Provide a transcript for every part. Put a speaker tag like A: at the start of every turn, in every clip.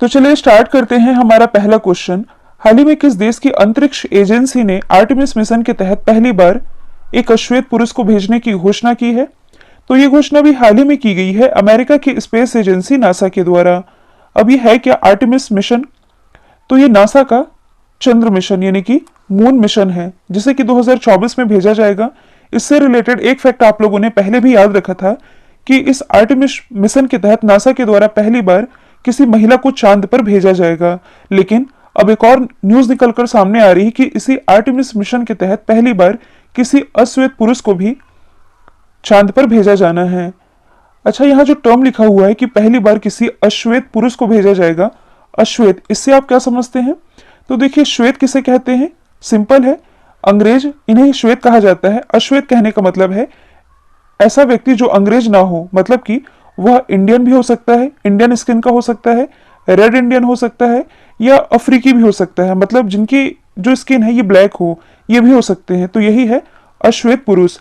A: तो चलिए स्टार्ट करते हैं हमारा पहला क्वेश्चन। हाल ही में किस देश की अंतरिक्ष एजेंसी ने आर्टेमिस मिशन के तहत पहली बार एक अश्वेत पुरुष को भेजने की घोषणा की है? तो ये घोषणा भी हाल ही में की गई है अमेरिका की स्पेस एजेंसी नासा के द्वारा। अब ये है क्या आर्टेमिस मिशन? तो ये नासा का चंद्र मिशन यानी कि मून मिशन है, जिसे कि 2024 में भेजा जाएगा। इससे रिलेटेड एक फैक्ट आप लोगों ने पहले भी याद रखा था कि इस आर्टेमिस मिशन के तहत नासा के द्वारा पहली बार किसी महिला को चांद पर भेजा जाएगा। लेकिन अब एक और न्यूज निकलकर सामने आ रही है कि इसी आर्टेमिस मिशन के तहत पहली बार किसी अश्वेत पुरुष को भी चांद पर भेजा जाना है। अच्छा, यहाँ जो टर्म लिखा हुआ है कि पहली बार किसी अश्वेत पुरुष को भेजा जाएगा, अश्वेत, इससे आप क्या समझते हैं? तो देखिए, श्वेत किसे कहते हैं? सिंपल है, अंग्रेज इन्हें श्वेत कहा जाता है। अश्वेत कहने का मतलब है ऐसा व्यक्ति जो अंग्रेज ना हो, मतलब कि वह इंडियन भी हो सकता है, इंडियन स्किन का हो सकता है, रेड इंडियन हो सकता है, या अफ्रीकी भी हो सकता है, मतलब जिनकी जो स्किन है ये ब्लैक हो, ये भी हो सकते हैं। तो यही है अश्वेत पुरुष,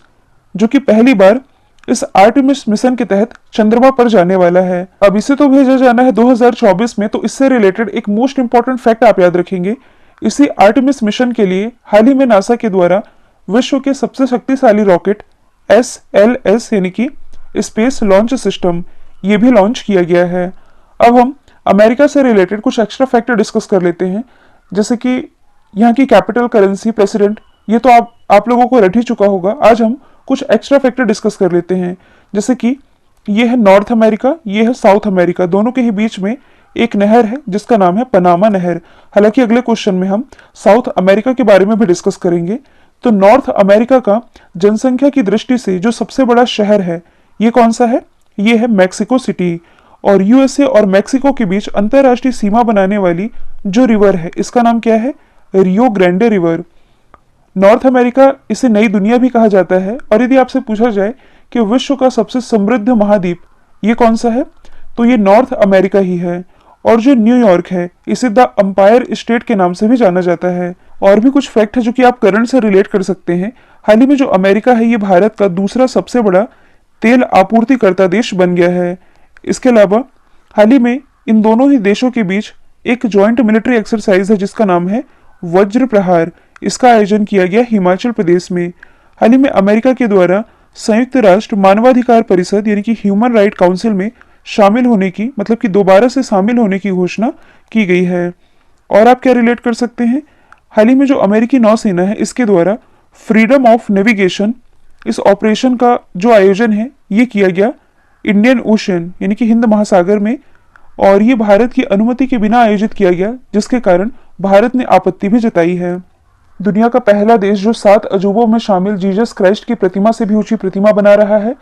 A: जो कि पहली बार इस आर्टेमिस मिशन के तहत चंद्रमा पर जाने वाला है। अब इसे तो भेजा जाना है 2024 में, तो इससे रिलेटेड एक मोस्ट इंपॉर्टेंट फैक्ट आप याद रखेंगे। इसी आर्टेमिस मिशन के लिए हाल ही में नासा के द्वारा विश्व के सबसे शक्तिशाली रॉकेट SLS यानी कि स्पेस लॉन्च सिस्टम, ये भी लॉन्च किया गया है। अब हम अमेरिका से रिलेटेड कुछ एक्स्ट्रा फैक्टर डिस्कस कर लेते हैं, जैसे कि यहाँ की कैपिटल करेंसी, प्रेसिडेंट, ये तो आप लोगों को रट ही चुका होगा। आज हम कुछ एक्स्ट्रा फैक्टर डिस्कस कर लेते हैं, जैसे कि ये है नॉर्थ अमेरिका, ये है साउथ अमेरिका, दोनों के ही बीच में एक नहर है जिसका नाम है पनामा नहर। हालांकि अगले क्वेश्चन में हम साउथ अमेरिका के बारे में भी डिस्कस करेंगे। तो नॉर्थ अमेरिका का जनसंख्या की दृष्टि से जो सबसे बड़ा शहर है, ये कौन सा है? ये है मैक्सिको सिटी। और यूएसए और मैक्सिको के बीच अंतरराष्ट्रीय सीमा बनाने वाली जो रिवर है, इसका नाम क्या है? रियो ग्रैंडे रिवर। नॉर्थ अमेरिका, इसे नई दुनिया भी कहा जाता है। और यदि आपसे पूछा जाए कि विश्व का सबसे समृद्ध महाद्वीप ये कौन सा है, तो ये नॉर्थ अमेरिका ही है। और जो न्यूयॉर्क है, इसे द अंपायर स्टेट के नाम से भी जाना जाता है। और भी कुछ फैक्ट है जो कि आप करंट से रिलेट कर सकते हैं। हाल ही में जो अमेरिका है, ये भारत का दूसरा सबसे बड़ा तेल आपूर्तिकर्ता देश बन गया है। इसके अलावा हाल ही में इन दोनों ही देशों के बीच एक ज्वाइंट मिलिट्री एक्सरसाइज है जिसका नाम है वज्र प्रहार। इसका आयोजन किया गया हिमाचल प्रदेश में। हाल ही में अमेरिका के द्वारा संयुक्त राष्ट्र मानवाधिकार परिषद यानी कि ह्यूमन राइट काउंसिल में शामिल होने की, मतलब कि दोबारा से शामिल होने की घोषणा की गई है। और आप क्या रिलेट कर सकते हैं? हाल ही में जो अमेरिकी नौसेना है, इसके द्वारा फ्रीडम ऑफ नेविगेशन, इस ऑपरेशन का जो आयोजन है ये किया गया इंडियन ओशन यानी कि हिंद महासागर में। और ये भारत की अनुमति के बिना आयोजित किया गया, जिसके कारण भारत ने आपत्ति भी जताई है। दुनिया का पहला देश जो 7 अजूबों में शामिल जीसस क्राइस्ट की प्रतिमा से भी ऊंची प्रतिमा बना रहा है,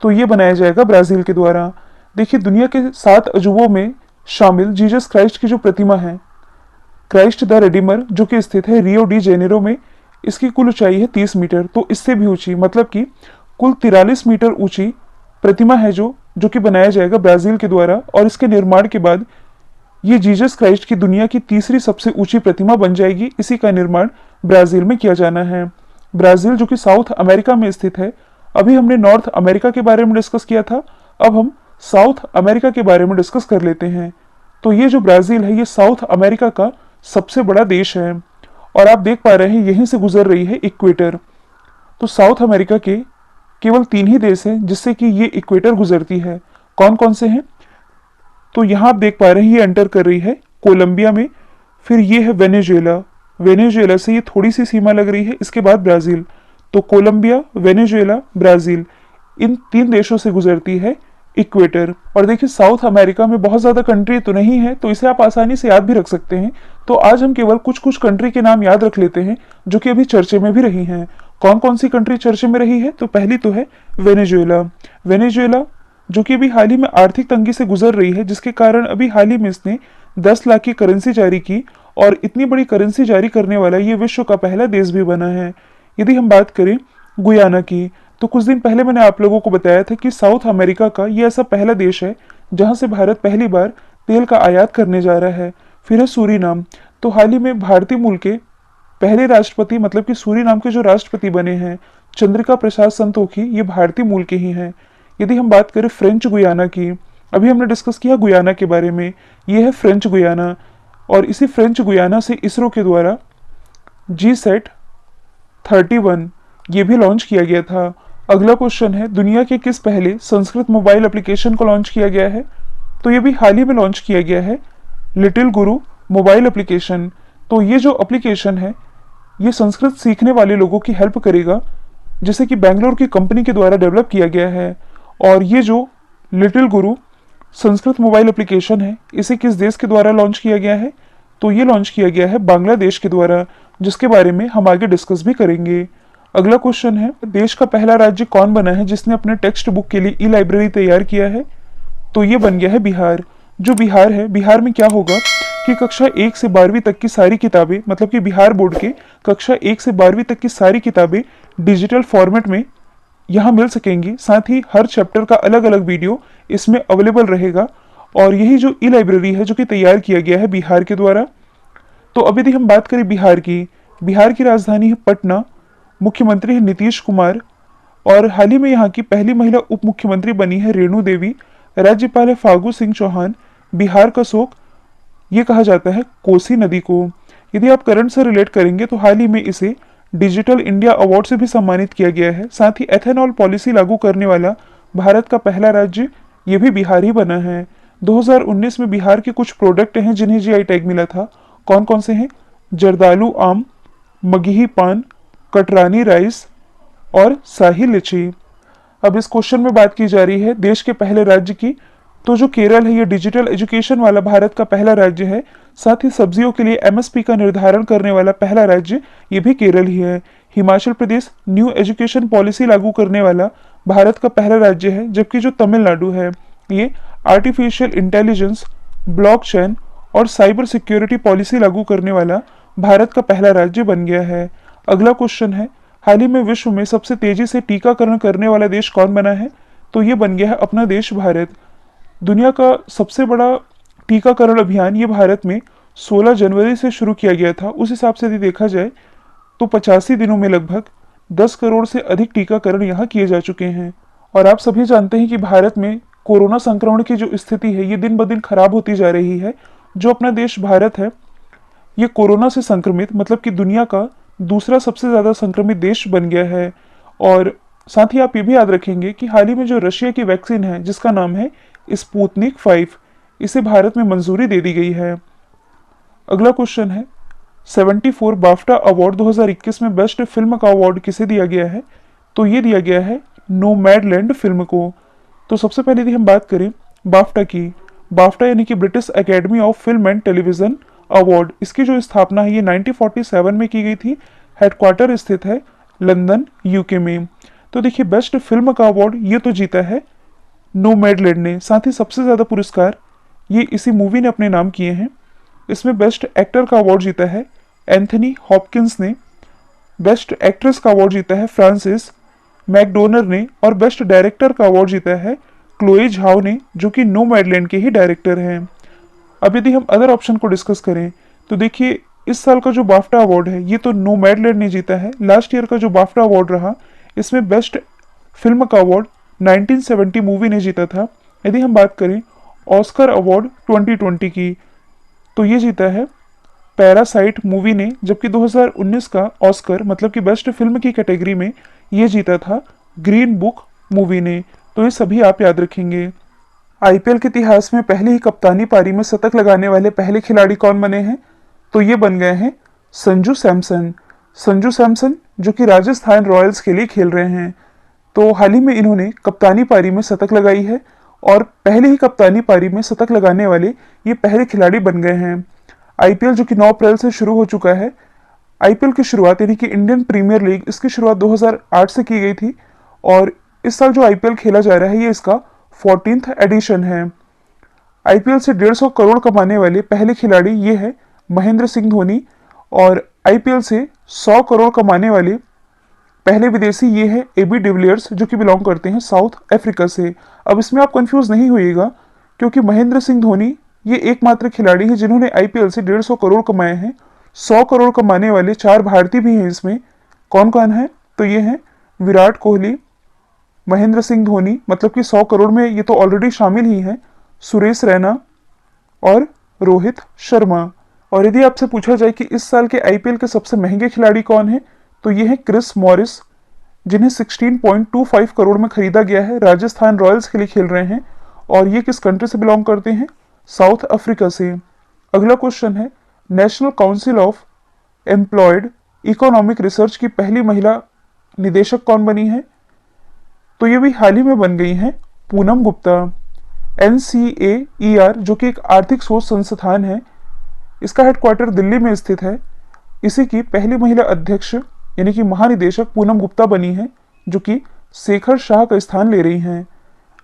A: तो ये बनाया जाएगा ब्राजील के द्वारा। देखिए, दुनिया के 7 अजूबों में शामिल जीसस क्राइस्ट की जो प्रतिमा है, क्राइस्ट द रेडीमर, जो कि स्थित है रियो डी जेनेरो में, इसकी कुल ऊंचाई है 30 मीटर। तो इससे भी ऊंची, मतलब कि कुल 43 मीटर ऊंची प्रतिमा है जो कि बनाया जाएगा ब्राजील के द्वारा। और इसके निर्माण के बाद ये जीसस क्राइस्ट की दुनिया की तीसरी सबसे ऊंची प्रतिमा बन जाएगी। इसी का निर्माण ब्राजील में किया जाना है। ब्राजील जो कि साउथ अमेरिका में स्थित है। अभी हमने नॉर्थ अमेरिका के बारे में डिस्कस किया था, अब हम साउथ अमेरिका के बारे में डिस्कस कर लेते हैं। तो ये जो ब्राजील है, ये साउथ अमेरिका का सबसे बड़ा देश है। और आप देख पा रहे हैं यहीं से गुजर रही है इक्वेटर। तो साउथ अमेरिका के केवल 3 ही देश हैं जिससे कि ये इक्वेटर गुजरती है। कौन कौन से हैं? तो यहाँ आप देख पा रहे हैं ये एंटर कर रही है कोलंबिया में, फिर ये है वेनेजुएला, वेनेजुएला से ये थोड़ी सी सीमा लग रही है, इसके बाद ब्राजील। तो कोलंबिया, वेनेजुएला, ब्राजील, इन 3 देशों से गुजरती है इक्वेटर। और देखिए, साउथ अमेरिका में बहुत ज्यादा कंट्री तो नहीं है, तो इसे आप आसानी से याद भी रख सकते हैं। तो आज हम केवल कुछ कुछ कंट्री के नाम याद रख लेते हैं जो कि अभी चर्चे में भी रही हैं। कौन कौन सी कंट्री चर्चे में रही है? तो पहली तो है वेनेजुएला। वेनेजुएला जो कि अभी हाल ही में आर्थिक तंगी से गुजर रही है, जिसके कारण अभी हाल ही में इसने 10 लाख की करेंसी जारी की। और इतनी बड़ी करेंसी जारी करने वाला ये विश्व का पहला देश भी बना है। यदि हम बात करें गुयाना की, तो कुछ दिन पहले मैंने आप लोगों को बताया था कि साउथ अमेरिका का ये ऐसा पहला देश है जहां से भारत पहली बार तेल का आयात करने जा रहा है। फिर है सूरीनाम। तो हाल ही में भारतीय मूल के पहले राष्ट्रपति, मतलब कि सूरीनाम के जो राष्ट्रपति बने हैं, चंद्रिका प्रसाद संतोखी, ये भारतीय मूल के ही हैं। यदि हम बात करें फ्रेंच गुयाना की, अभी हमने डिस्कस किया गुयाना के बारे में, ये है फ्रेंच गुयाना, और इसी फ्रेंच गुयाना से इसरो के द्वारा GSAT-31 ये भी लॉन्च किया गया था। अगला क्वेश्चन है, दुनिया के किस पहले संस्कृत मोबाइल एप्लीकेशन को लॉन्च किया गया है? तो ये भी हाल ही में लॉन्च किया गया है, लिटिल गुरु मोबाइल एप्लीकेशन। तो ये जो एप्लीकेशन है ये संस्कृत सीखने वाले लोगों की हेल्प करेगा, जिसे कि बेंगलोर की कंपनी के द्वारा डेवलप किया गया है। और ये जो लिटिल गुरु संस्कृत मोबाइल एप्लीकेशन है, इसे किस देश के द्वारा लॉन्च किया गया है? तो ये लॉन्च किया गया है बांग्लादेश के द्वारा, जिसके बारे में हम आगे डिस्कस भी करेंगे। अगला क्वेश्चन है, देश का पहला राज्य कौन बना है जिसने अपने टेक्स्ट बुक के लिए ई लाइब्रेरी तैयार किया है? तो ये बन गया है बिहार। जो बिहार है, बिहार में क्या होगा कि कक्षा 1 से 12वीं तक की सारी किताबें, मतलब कि बिहार बोर्ड के कक्षा 1 से 12वीं तक की सारी किताबें डिजिटल फॉर्मेट में यहाँ मिल सकेंगी। साथ ही हर चैप्टर का अलग अलग वीडियो इसमें अवेलेबल रहेगा। और यही जो ई लाइब्रेरी है जो कि तैयार किया गया है बिहार के द्वारा। तो अभी यदि हम बात करें बिहार की राजधानी है पटना, मुख्यमंत्री है नीतीश कुमार, और हाल ही में यहाँ की पहली महिला उप मुख्यमंत्री बनी है रेणु देवी, राज्यपाल है फागू सिंह चौहान। बिहार का शोक ये कहा जाता है कोसी नदी को। यदि आप करंट से रिलेट करेंगे तो हाल ही में इसे डिजिटल इंडिया अवार्ड से भी सम्मानित किया गया है। साथ ही एथेनॉल पॉलिसी लागू करने वाला भारत का पहला राज्य ये भी बिहार ही बना है। 2019 में बिहार के कुछ प्रोडक्ट हैं जिन्हें जीआई टैग मिला था। कौन कौन से हैं? जर्दालू आम, मगही पान, कटरानी राइस और शाही लीची। अब इस क्वेश्चन में बात की जा रही है देश के पहले राज्य की। तो जो केरल है ये डिजिटल एजुकेशन वाला भारत का पहला राज्य है। साथ ही सब्जियों के लिए एमएसपी का निर्धारण करने वाला पहला राज्य ये भी केरल ही है। Himachal Pradesh new education policy लागू करने वाला भारत का पहला राज्य है, जबकि जो तमिलनाडु है ये आर्टिफिशियल इंटेलिजेंस, ब्लॉकचेन और साइबर सिक्योरिटी पॉलिसी लागू करने वाला भारत का पहला राज्य बन गया है। अगला क्वेश्चन है, हाल ही में विश्व में सबसे तेजी से टीकाकरण करने वाला देश कौन बना है? तो ये बन गया है अपना देश भारत। दुनिया का सबसे बड़ा टीकाकरण अभियान ये भारत में 16 जनवरी से शुरू किया गया था। उस हिसाब से यदि देखा जाए तो 85 दिनों में लगभग 10 करोड़ से अधिक टीकाकरण यहाँ किए जा चुके हैं। और आप सभी जानते हैं कि भारत में कोरोना संक्रमण की जो स्थिति है ये दिन ब दिन खराब होती जा रही है। जो अपना देश भारत है ये कोरोना से संक्रमित, मतलब कि दुनिया का दूसरा सबसे ज़्यादा संक्रमित देश बन गया है। और साथ ही आप ये भी याद रखेंगे कि हाल ही में जो रशिया की वैक्सीन है जिसका नाम है स्पुतनिक 5, इसे भारत में मंजूरी दे दी गई है। अगला क्वेश्चन है, 74 बाफ्टा अवार्ड 2021 में बेस्ट फिल्म का अवार्ड किसे दिया गया है? तो ये दिया गया है नोमैडलैंड फिल्म को। तो सबसे पहले यदि हम बात करें बाफ्टा की, बाफ्टा यानी कि British academy of film and television award, इसकी जो स्थापना है ये 1947 में की गई थी। हेडक्वार्टर स्थित है लंदन, यूके में। तो देखिए बेस्ट फिल्म का अवार्ड ये तो जीता है नोमैडलैंड ने। साथ ही सबसे ज्यादा पुरस्कार ये इसी मूवी ने अपने नाम किए हैं। इसमें बेस्ट एक्टर का अवार्ड जीता है एंथनी हॉपकिंस ने, बेस्ट एक्ट्रेस का अवार्ड जीता है फ्रांसिस मैकडोनर ने, और बेस्ट डायरेक्टर का अवार्ड जीता है क्लोए झाओ ने, जो कि नोमैडलैंड के ही डायरेक्टर हैं। अब यदि हम अदर ऑप्शन को डिस्कस करें तो देखिए इस साल का जो बाफ्टा अवार्ड है ये तो नोमैडलैंड ने जीता है। लास्ट ईयर का जो बाफ्टा अवार्ड रहा इसमें बेस्ट फिल्म का अवार्ड 1970 मूवी ने जीता था। यदि हम बात करें ऑस्कर अवार्ड 2020 की तो ये जीता है पैरासाइट मूवी ने, जबकि 2019 का ऑस्कर मतलब कि बेस्ट फिल्म की कैटेगरी में ये जीता था ग्रीन बुक मूवी ने। तो ये सभी आप याद रखेंगे। आईपीएल के इतिहास में पहले ही कप्तानी पारी में शतक लगाने वाले पहले खिलाड़ी कौन बने हैं? तो ये बन गए हैं संजू सैमसन। संजू सैमसन जो कि राजस्थान रॉयल्स के लिए खेल रहे हैं। तो हाल ही में इन्होंने कप्तानी पारी में शतक लगाई है और पहले ही कप्तानी पारी में शतक लगाने वाले ये पहले खिलाड़ी बन गए हैं। आईपीएल जो कि 9 अप्रैल से शुरू हो चुका है, आईपीएल की शुरुआत यानी कि इंडियन प्रीमियर लीग इसकी शुरुआत 2008 से की गई थी और इस साल जो आईपीएल खेला जा रहा है ये इसका 14th एडिशन है। आईपीएल से 150 करोड़ कमाने वाले पहले खिलाड़ी ये है महेंद्र सिंह धोनी और आईपीएल से 100 करोड़ कमाने वाले पहले विदेशी ये है एबी डिविलियर्स जो कि बिलोंग करते हैं साउथ अफ्रीका से। अब इसमें आप कंफ्यूज नहीं होइएगा क्योंकि महेंद्र सिंह धोनी ये एकमात्र खिलाड़ी है जिन्होंने आईपीएल से 150 करोड़ कमाए हैं। 100 करोड़ कमाने वाले 4 भारतीय भी हैं इसमें। कौन कौन है? तो ये हैं विराट कोहली, महेंद्र सिंह धोनी, मतलब कि 100 करोड़ में ये तो ऑलरेडी शामिल ही हैं, सुरेश रैना और रोहित शर्मा। और यदि आपसे पूछा जाए कि इस साल के आईपीएल के सबसे महंगे खिलाड़ी कौन हैं, तो ये हैं क्रिस मॉरिस, जिन्हें 16.25 करोड़ में खरीदा गया है। राजस्थान रॉयल्स के लिए खेल रहे हैं और ये किस कंट्री से बिलोंग करते हैं? साउथ अफ्रीका से। अगला क्वेश्चन है, national council of employed economic research की पहली महिला निदेशक कौन बनी है? तो ये भी हाल ही में बन गई हैं, पूनम गुप्ता। NCAER जो कि एक आर्थिक शोध संस्थान है, इसका हेडक्वार्टर दिल्ली में स्थित है। इसी की पहली महिला अध्यक्ष यानी कि महानिदेशक पूनम गुप्ता बनी है, जो कि शेखर शाह का स्थान ले रही हैं।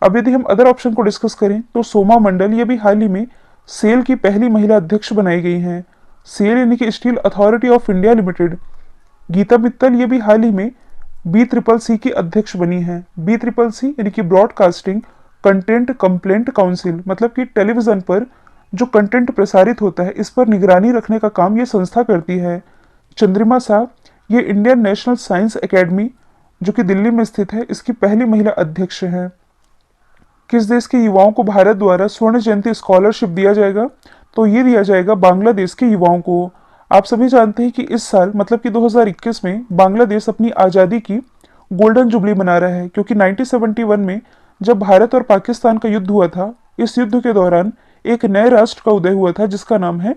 A: अब यदि हम अदर ऑप्शन को डिस्कस करें तो सोमा मंडल, ये भी हाल ही में सेल की पहली महिला अध्यक्ष बनाई गई हैं। सेल यानी कि Steel Authority of India Limited. Geeta Mittal, ये भी हाल ही में BCCC की अध्यक्ष बनी है। BCCC यानी कि ब्रॉडकास्टिंग कंटेंट कंप्लेंट काउंसिल, मतलब कि टेलीविजन पर जो कंटेंट प्रसारित होता है इस पर निगरानी रखने का काम ये संस्था करती है। चंद्रिमा साहब, ये इंडियन नेशनल साइंस एकेडमी जो कि दिल्ली में स्थित है, इसकी पहली महिला अध्यक्ष हैं। किस देश के युवाओं को भारत द्वारा स्वर्ण जयंती स्कॉलरशिप दिया जाएगा? तो ये दिया जाएगा बांग्लादेश के युवाओं को। आप सभी जानते हैं कि इस साल मतलब कि 2021 में बांग्लादेश अपनी आज़ादी की गोल्डन जुबली मना रहा है, क्योंकि 1971 में जब भारत और पाकिस्तान का युद्ध हुआ था, इस युद्ध के दौरान एक नए राष्ट्र का उदय हुआ था जिसका नाम है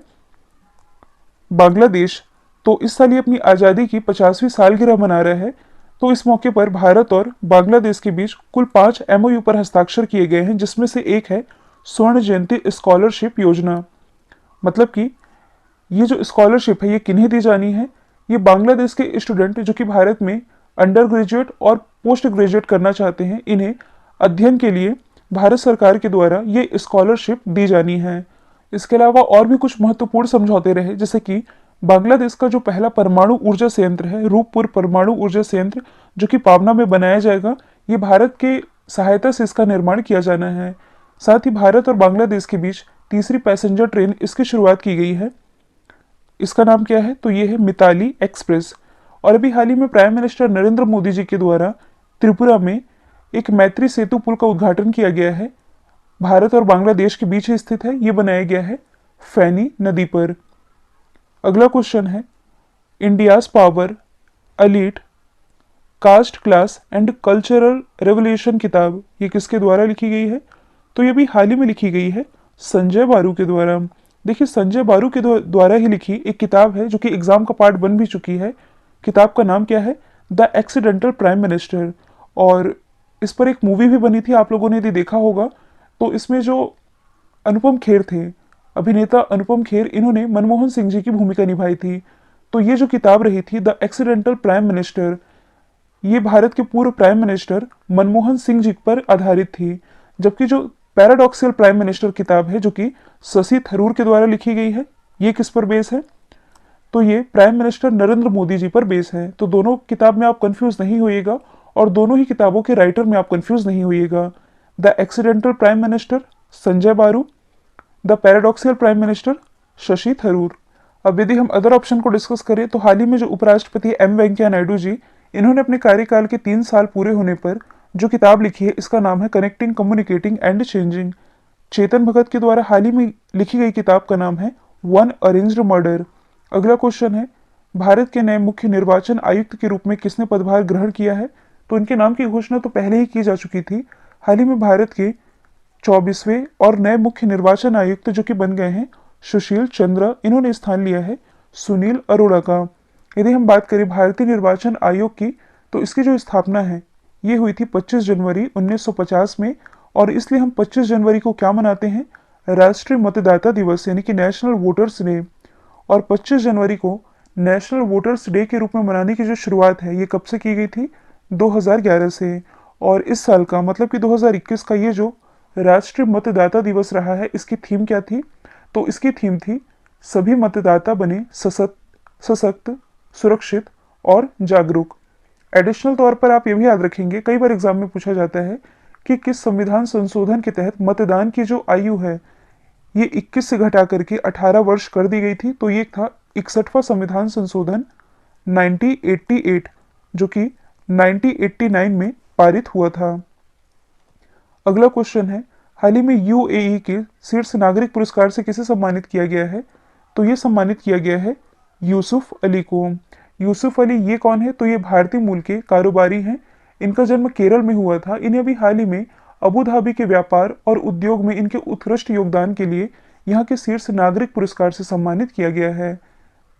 A: बांग्लादेश। तो इस साल ये अपनी आज़ादी की 50वीं सालगिरह मना रहा है। तो इस मौके पर भारत और बांग्लादेश के बीच कुल 5 MOU पर हस्ताक्षर किए गए हैं, जिसमें से एक है स्वर्ण जयंती स्कॉलरशिप योजना। मतलब कि ये जो स्कॉलरशिप है ये किन्हें दी जानी है? ये बांग्लादेश के स्टूडेंट जो कि भारत में अंडर ग्रेजुएट और पोस्ट ग्रेजुएट करना चाहते हैं, इन्हें अध्ययन के लिए भारत सरकार के द्वारा ये स्कॉलरशिप दी जानी है। इसके अलावा और भी कुछ महत्वपूर्ण समझौते रहे, जैसे कि बांग्लादेश का जो पहला परमाणु ऊर्जा संयंत्र है, रूपपुर परमाणु ऊर्जा संयंत्र, जो कि पावना में बनाया जाएगा, ये भारत के सहायता से इसका निर्माण किया जाना है। साथ ही भारत और बांग्लादेश के बीच तीसरी पैसेंजर ट्रेन इसकी शुरुआत की गई है। इसका नाम क्या है? तो ये है मिताली एक्सप्रेस। और अभी हाल ही में प्राइम मिनिस्टर नरेंद्र मोदी जी के द्वारा त्रिपुरा में एक मैत्री सेतु पुल का उद्घाटन किया गया है। भारत और बांग्लादेश के बीच ही स्थित है, ये बनाया गया है फैनी नदी पर। अगला क्वेश्चन है, India's power elite caste class and cultural revolution किताब ये किसके द्वारा लिखी गई है? तो ये भी हाल ही में लिखी गई है संजय बारू के द्वारा। देखिए, संजय बारू के द्वारा ही लिखी एक किताब है जो कि एग्जाम का पार्ट बन भी चुकी है। किताब का नाम क्या है? The accidental prime minister. और इस पर एक मूवी भी बनी थी, आप लोगों ने यदि देखा होगा तो इसमें जो अनुपम खेर थे, अभिनेता अनुपम खेर, इन्होंने मनमोहन सिंह जी की भूमिका निभाई थी। तो ये जो किताब रही थी द एक्सीडेंटल प्राइम मिनिस्टर, ये भारत के पूर्व प्राइम मिनिस्टर मनमोहन सिंह जी पर आधारित थी। जबकि जो पैराडॉक्सियल प्राइम मिनिस्टर किताब है जो कि शशि थरूर के द्वारा लिखी गई है, ये किस पर बेस है? तो ये प्राइम मिनिस्टर नरेंद्र मोदी जी पर बेस है। तो दोनों किताब में आप कंफ्यूज नहीं होइएगा और दोनों ही किताबों के राइटर में आप कंफ्यूज नहीं होइएगा। The accidental prime minister Sanjaya Baru, the paradoxical prime minister Shashi Tharoor. अब यदि हम अदर ऑप्शन को डिस्कस करें तो हाल ही में जो उपराष्ट्रपति M वेंकैया नायडू जी, इन्होंने अपने कार्यकाल के 3 साल पूरे होने पर जो किताब लिखी है, इसका नाम है connecting communicating and changing. Chetan Bhagat के द्वारा हाल ही में लिखी गई किताब का नाम है वन अरेंज्ड मर्डर। अगला क्वेश्चन है, भारत के नए मुख्य निर्वाचन आयुक्त के रूप में किसने पदभार ग्रहण किया है? तो इनके नाम की घोषणा तो पहले ही की जा चुकी थी। हाल ही में भारत के 24वें और नए मुख्य निर्वाचन आयुक्त जो कि बन गए हैं सुशील चंद्र, इन्होंने स्थान लिया है सुनील अरोड़ा का। यदि हम बात करें भारतीय निर्वाचन आयोग की, तो इसकी जो स्थापना है ये हुई थी 25 जनवरी 1950 में। और इसलिए हम 25 जनवरी को क्या मनाते हैं? राष्ट्रीय मतदाता दिवस यानी कि नेशनल वोटर्स डे। और 25 जनवरी को नेशनल वोटर्स डे के रूप में मनाने की जो शुरुआत है ये कब से की गई थी? 2011 से। और इस साल का मतलब कि 2021 का ये जो राष्ट्रीय मतदाता दिवस रहा है, इसकी थीम क्या थी? तो इसकी थीम थी सभी मतदाता बने सशक्त, सुरक्षित और जागरूक। एडिशनल तौर पर आप ये भी याद रखेंगे, कई बार एग्जाम में पूछा जाता है कि किस संविधान संशोधन के तहत मतदान की जो आयु है ये 21 से घटा करके 18 वर्ष कर दी गई थी। तो ये था 61वां संविधान संशोधन 1988 जो कि 1989 में पारित हुआ था। अगला क्वेश्चन है, हाल ही में यूएई के शीर्ष नागरिक पुरस्कार से किसे सम्मानित किया गया है? तो ये सम्मानित किया गया है यूसुफ अली को। यूसुफ अली ये कौन है? तो ये भारतीय मूल के कारोबारी हैं। इनका जन्म केरल में हुआ था। इन्हें अभी हाल ही में अबू धाबी के व्यापार और उद्योग में इनके उत्कृष्ट योगदान के लिए यहाँ के शीर्ष नागरिक पुरस्कार से सम्मानित किया गया है।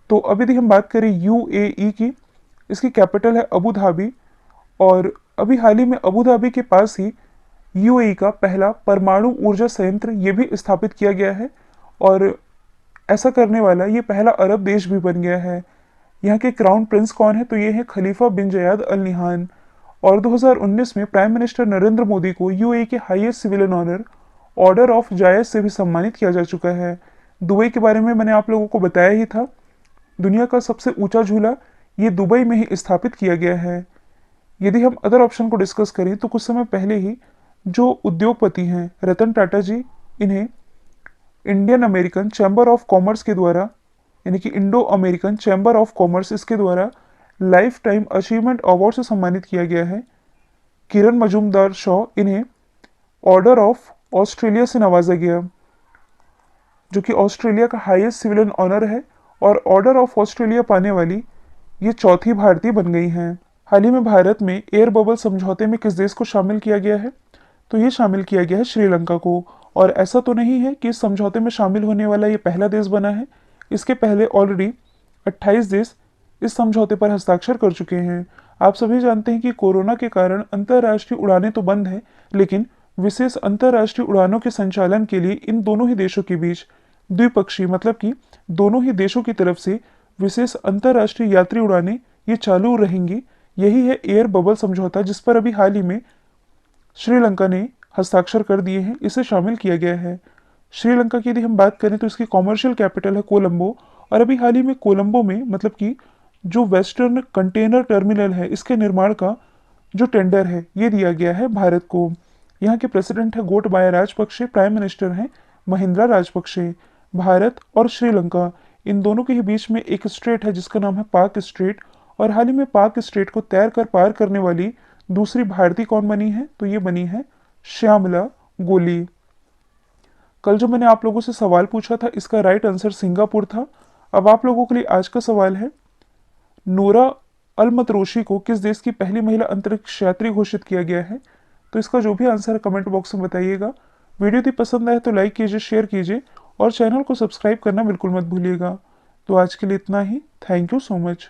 A: तो अब यदि हम बात करें यूएई की, इसकी कैपिटल है अबू धाबी, और अभी हाल ही में अबू धाबी के पास ही यूएई का पहला परमाणु ऊर्जा संयंत्र ये भी स्थापित किया गया है, और ऐसा करने वाला ये पहला अरब देश भी बन गया है। यहाँ के क्राउन प्रिंस कौन है? तो ये है खलीफा बिन जयाद अल निहान। और 2019 में प्राइम मिनिस्टर नरेंद्र मोदी को यूएई के highest civilian honour order of Zayed से भी सम्मानित किया जा चुका है। दुबई के बारे में मैंने आप लोगों को बताया ही था। दुनिया का सबसे ऊंचा झूला ये दुबई में ही स्थापित किया गया है। यदि हम अदर ऑप्शन को डिस्कस करें तो कुछ समय पहले ही जो उद्योगपति हैं रतन टाटा जी, इन्हें Indian American chamber of commerce के द्वारा, यानी कि Indo American chamber of commerce, इसके द्वारा लाइफ टाइम अचीवमेंट अवार्ड से सम्मानित किया गया है। किरण मजूमदार शॉ, इन्हें ऑर्डर ऑफ ऑस्ट्रेलिया से नवाजा गया, जो कि ऑस्ट्रेलिया का हाईएस्ट सिविलियन ऑनर है, और ऑर्डर ऑफ ऑस्ट्रेलिया पाने वाली ये चौथी भारतीय बन गई हैं। हाल ही में भारत में एयर बबल समझौते में किस देश को शामिल किया गया है? तो ये शामिल किया गया है श्रीलंका को। और ऐसा तो नहीं है कि इस समझौते में शामिल होने वाला ये पहला देश बना है। इसके पहले ऑलरेडी 28 देश इस समझौते पर हस्ताक्षर कर चुके हैं। आप सभी जानते हैं कि कोरोना के कारण अंतर्राष्ट्रीय उड़ानें तो बंद हैं, लेकिन विशेष अंतर्राष्ट्रीय उड़ानों के संचालन के लिए इन दोनों ही देशों के बीच द्विपक्षीय, मतलब कि दोनों ही देशों की तरफ से विशेष अंतर्राष्ट्रीय यात्री उड़ानें ये चालू रहेंगी। यही है एयर बबल समझौता, जिस पर अभी हाल ही में श्रीलंका ने हस्ताक्षर कर दिए हैं, इसे शामिल किया गया है। श्रीलंका की यदि हम बात करें तो इसकी कॉमर्शियल कैपिटल है कोलंबो, और अभी हाल ही में कोलंबो में, मतलब कि जो वेस्टर्न कंटेनर टर्मिनल है, इसके निर्माण का जो टेंडर है ये दिया गया है भारत को। यहाँ के प्रेसिडेंट है गोटबाया राजपक्षे, प्राइम मिनिस्टर हैं महिंद्रा राजपक्षे। भारत और श्रीलंका इन दोनों के ही बीच में एक स्ट्रेट है जिसका नाम है पाक स्ट्रेट, और हाल ही में पाक स्ट्रेट को तैर कर पार करने वाली दूसरी भारतीय कौन बनी है? तो ये बनी है श्यामला गोली। कल जो मैंने आप लोगों से सवाल पूछा था, इसका राइट आंसर सिंगापुर था। अब आप लोगों के लिए आज का सवाल है, नोरा अलमतरोशी को किस देश की पहली महिला अंतरिक्ष यात्री घोषित किया गया है? तो इसका जो भी आंसर है कमेंट बॉक्स में बताइएगा। वीडियो यदि पसंद आए तो लाइक कीजिए, शेयर कीजिए, और चैनल को सब्सक्राइब करना बिल्कुल मत भूलिएगा। तो आज के लिए इतना ही। Thank you so much.